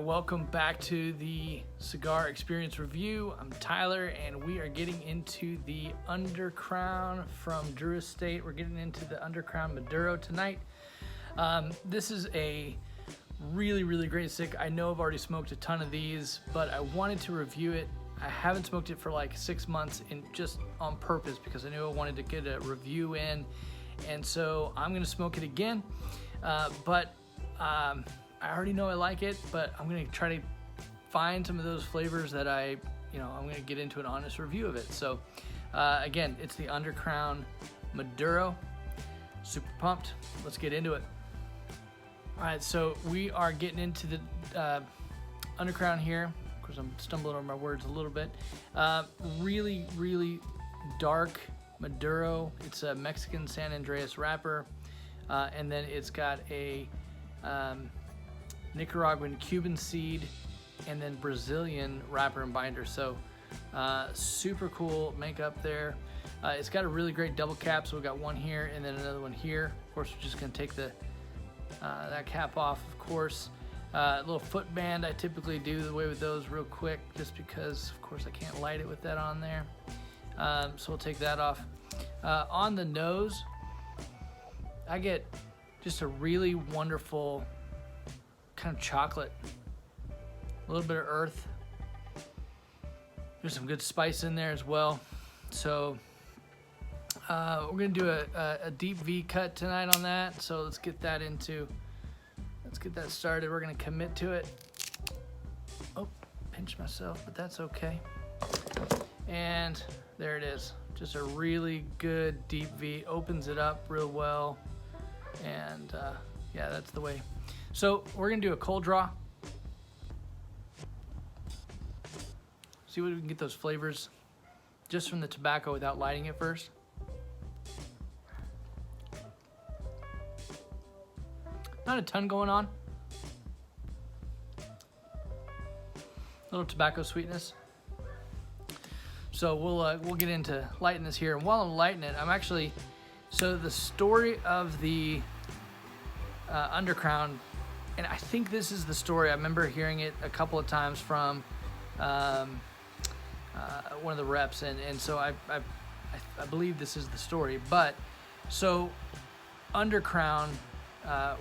welcome back to the Cigar Experience Review. I'm Tyler, and we are getting into the Undercrown from Drew Estate. We're getting into the Undercrown Maduro tonight. This is a really great stick. I know I've already smoked a ton of these, but I wanted to review it. I haven't smoked it for like 6 months, and just on purpose because I knew I wanted to get a review in, and so I'm going to smoke it again. I already know I like it, but I'm going to try to find some of those flavors that I'm going to get into an honest review of it. So again, it's the Undercrown Maduro. Super pumped. Let's get into it. All right, so we are getting into the Undercrown here. Of course, I'm stumbling over my words a little bit. Really dark Maduro. It's a Mexican San Andreas wrapper, and then it's got a Nicaraguan Cuban seed, and then Brazilian wrapper and binder. So super cool makeup there. It's got a really great double cap, so we got one here and then another one here. Of course, we're just gonna take the that cap off, of course. Little foot band, I typically do away with those real quick just because, of course, I can't light it with that on there. So we'll take that off. On the nose, I get just a really wonderful kind of chocolate, a little bit of earth. There's some good spice in there as well. So we're gonna do a deep V cut tonight on that. So let's get that started. We're gonna commit to it. Oh, pinched myself, but that's okay. And there it is. Just a really good deep V. Opens it up real well. And yeah, that's the way. So we're gonna do a cold draw. See what we can get those flavors just from the tobacco without lighting it first. Not a ton going on. Little tobacco sweetness. So we'll get into lighting this here. And while I'm lighting it, so the story of the Undercrown, and I think this is the story. I remember hearing it a couple of times from one of the reps, and so I believe this is the story. But so Undercrown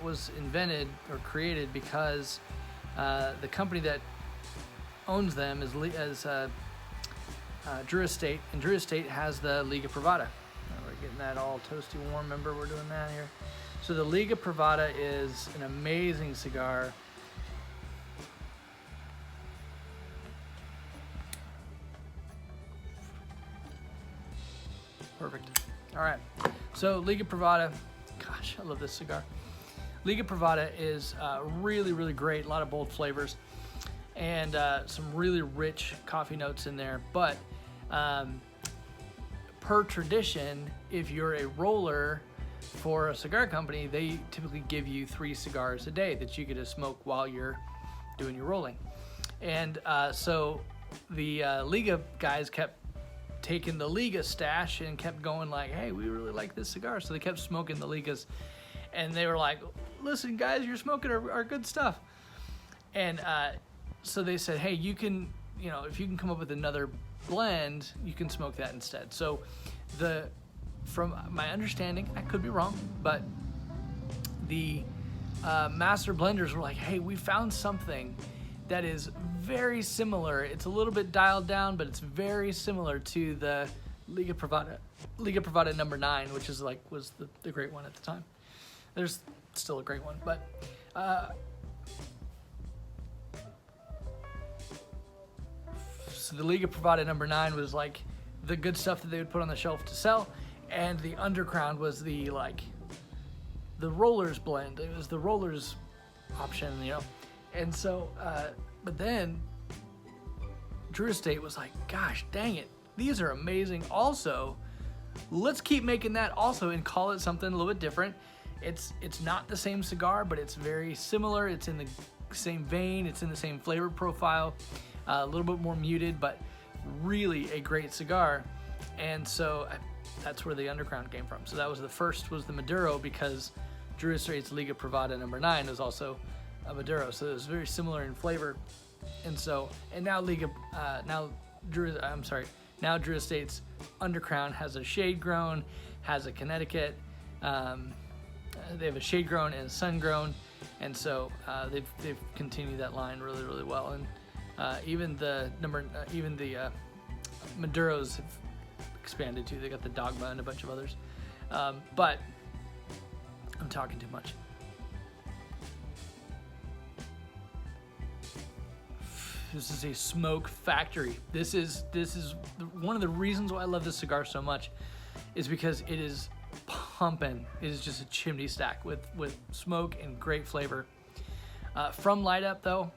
was invented or created because the company that owns them is Drew Estate, and Drew Estate has the Liga Privada. We're getting that all toasty warm. Remember, we're doing that here. So the Liga Privada is an amazing cigar. Perfect. All right. So Liga Privada, gosh, I love this cigar. Liga Privada is really great. A lot of bold flavors and some really rich coffee notes in there. But per tradition, if you're a roller for a cigar company, they typically give you 3 cigars a day that you get to smoke while you're doing your rolling. And so the Liga guys kept taking the Liga stash and kept going like, hey, we really like this cigar. So they kept smoking the Ligas, and they were like, listen guys, you're smoking our good stuff. And so they said, hey, you can, if you can come up with another blend, you can smoke that instead. So from my understanding, I could be wrong, but the master blenders were like, hey, we found something that is very similar. It's a little bit dialed down, but it's very similar to the Liga Privada number 9, which is was the great one at the time. There's still a great one, but so the Liga Privada number 9 was like the good stuff that they would put on the shelf to sell. And the Undercrown was the rollers blend. It was the rollers option, And so, but then Drew Estate was like, gosh, dang it, these are amazing. Also, let's keep making that also and call it something a little bit different. It's not the same cigar, but it's very similar. It's in the same vein. It's in the same flavor profile, a little bit more muted, but really a great cigar. And so that's where the Undercrown came from. So that was the first, was the Maduro, because Drew Estate's Liga Privada number 9 was also a Maduro, so it was very similar in flavor. And so, and now now Drew Estates Undercrown has a shade grown, has a Connecticut. They have a shade grown and a sun grown, and so they've continued that line really, really well. And even the Maduros have expanded too. They got the Dogma and a bunch of others. But I'm talking too much. This is a smoke factory. This is one of the reasons why I love this cigar so much, is because it is pumping. It is just a chimney stack with smoke and great flavor. From light up though,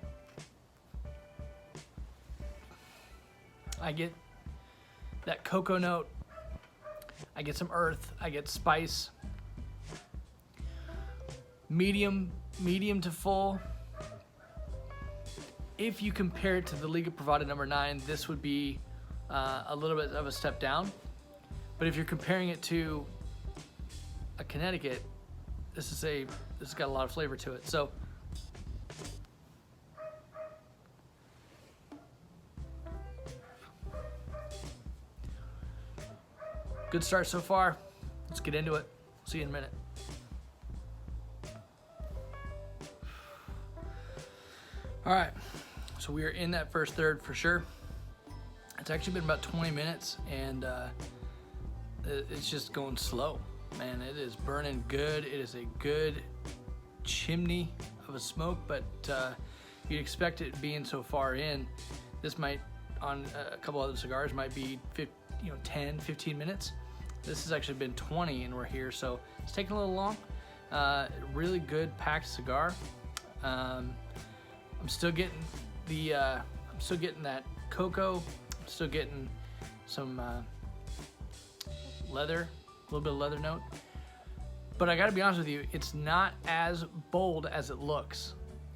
I get that cocoa note. I get some earth. I get spice. Medium to full. If you compare it to the Liga Privada number 9, this would be a little bit of a step down. But if you're comparing it to a Connecticut, this has got a lot of flavor to it. So good start so far. Let's get into it. See you in a minute. All right, so we are in that first third for sure. It's actually been about 20 minutes, and it's just going slow. Man, it is burning good. It is a good chimney of a smoke, but you'd expect it being so far in. This might, on a couple other cigars, might be 10, 15 minutes. This has actually been 20, and we're here, so it's taking a little long. Really good packed cigar. I'm still getting that cocoa. I'm still getting some leather, a little bit of leather note. But I gotta be honest with you, it's not as bold as it looks.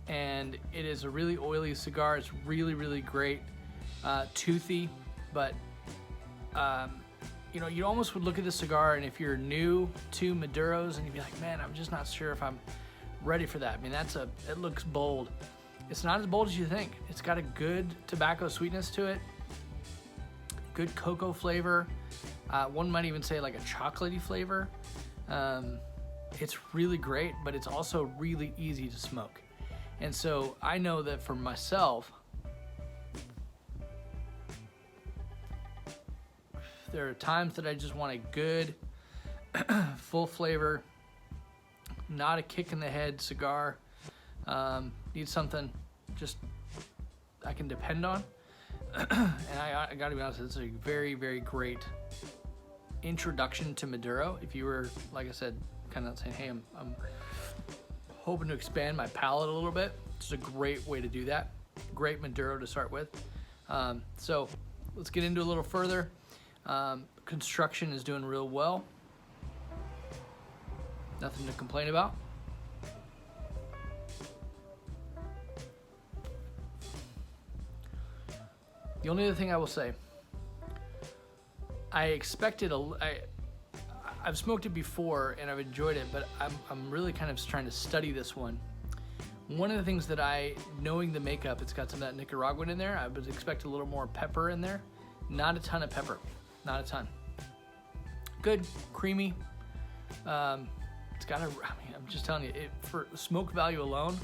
And it is a really oily cigar. It's really, really great. Toothy, but you almost would look at this cigar, and if you're new to Maduros, and you'd be like, man, I'm just not sure if I'm ready for that. I mean, it looks bold. It's not as bold as you think. It's got a good tobacco sweetness to it, good cocoa flavor. One might even say like a chocolatey flavor. It's really great, but it's also really easy to smoke. And so I know that for myself, there are times that I just want a good, full flavor, not a kick in the head cigar. Need something just I can depend on. And I gotta be honest, it's a very, very great introduction to Maduro. If you were, like I said, kind of saying, hey, I'm hoping to expand my palate a little bit, it's a great way to do that. Great Maduro to start with. So let's get into a little further. Construction is doing real well. Nothing to complain about. The only other thing I will say, I've smoked it before and I've enjoyed it, but I'm really kind of trying to study this one. One of the things that knowing the makeup, it's got some of that Nicaraguan in there. I would expect a little more pepper in there. Not a ton of pepper, not a ton. Good, creamy. It's got I'm just telling you, for smoke value alone,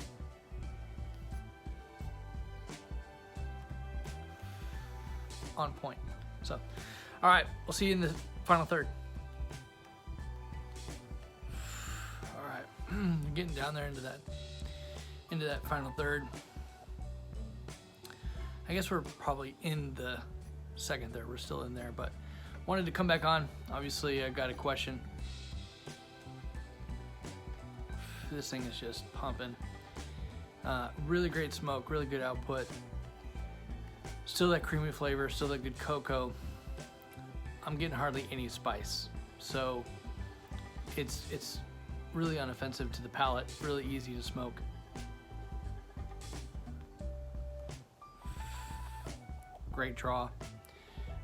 on point. So, all right, we'll see you in the final third. All right, getting down there into that final third. I guess we're probably in the second third. We're still in there, but wanted to come back on. Obviously, I got a question. This thing is just pumping. Really great smoke, really good output. Still that creamy flavor, still that good cocoa. I'm getting hardly any spice. So it's really unoffensive to the palate, really easy to smoke. Great draw.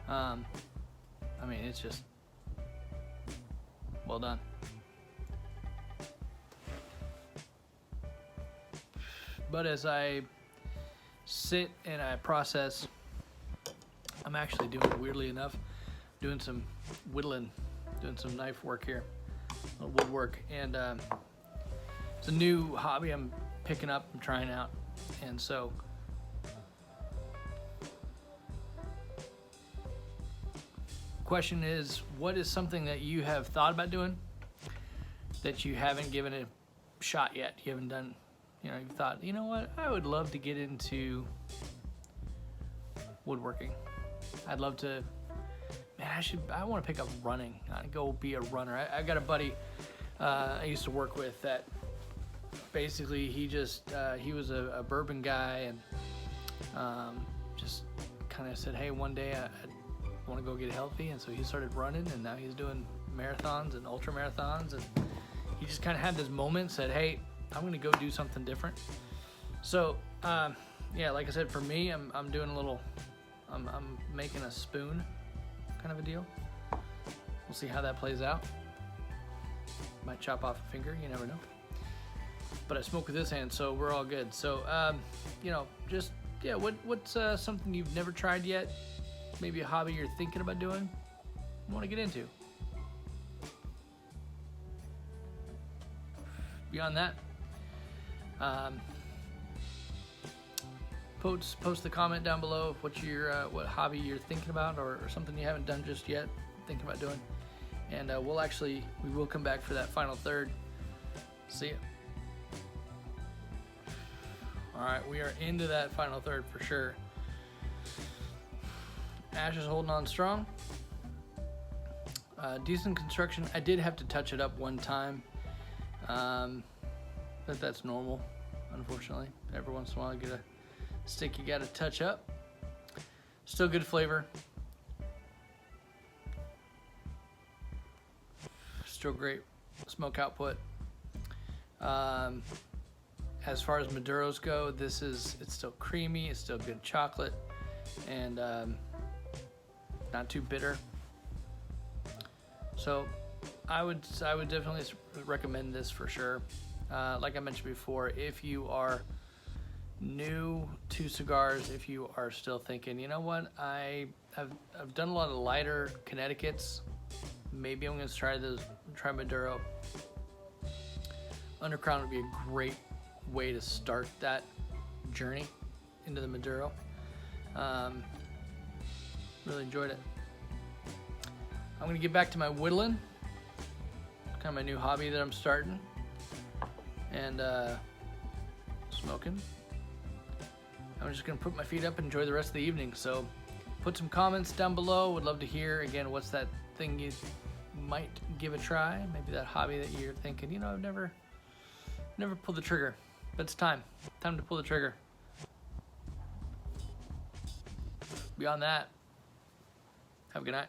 I mean, it's just well done. But as I sit and I process, I'm actually doing, weirdly enough, doing some whittling, doing some knife work here, woodwork, and it's a new hobby I'm picking up and trying out. And so question is, what is something that you have thought about doing that you haven't given a shot yet? You haven't done, you've thought, you know what, I would love to get into woodworking. I'd love to, man, I want to pick up running. I go be a runner. I got a buddy I used to work with that basically he was a bourbon guy, and just kind of said, hey, one day I want to go get healthy, and so he started running, and now he's doing marathons and ultra marathons, and he just kind of had this moment, said, hey, I'm gonna go do something different. So yeah, like I said, for me, I'm doing a little, I'm making a spoon kind of a deal. We'll see how that plays out. Might chop off a finger, you never know. But I smoke with this hand, so we're all good. So just, yeah, what's something you've never tried yet? Maybe a hobby you're thinking about doing, you want to get into. Beyond that, post the comment down below of what hobby you're thinking about, or something you haven't done just yet, thinking about doing. And we will come back for that final third. See ya. All right, we are into that final third for sure. Ash is holding on strong. Decent construction. I did have to touch it up one time, but that's normal, unfortunately. Every once in a while, you get a stick you got to touch up. Still good flavor. Still great smoke output. As far as Maduros go, it's still creamy. It's still good chocolate, and not too bitter. So I would definitely recommend this for sure. Like I mentioned before, if you are new to cigars, if you are still thinking, you know what, I've done a lot of lighter Connecticut's, maybe I'm going to try Maduro. Undercrown would be a great way to start that journey into the Maduro. Really enjoyed it. I'm gonna get back to my whittling, kind of my new hobby that I'm starting, and smoking. I'm just gonna put my feet up and enjoy the rest of the evening. So put some comments down below. Would love to hear, again, what's that thing you might give a try, maybe that hobby that you're thinking, I've never pulled the trigger, but it's time to pull the trigger. Beyond that, have a good night.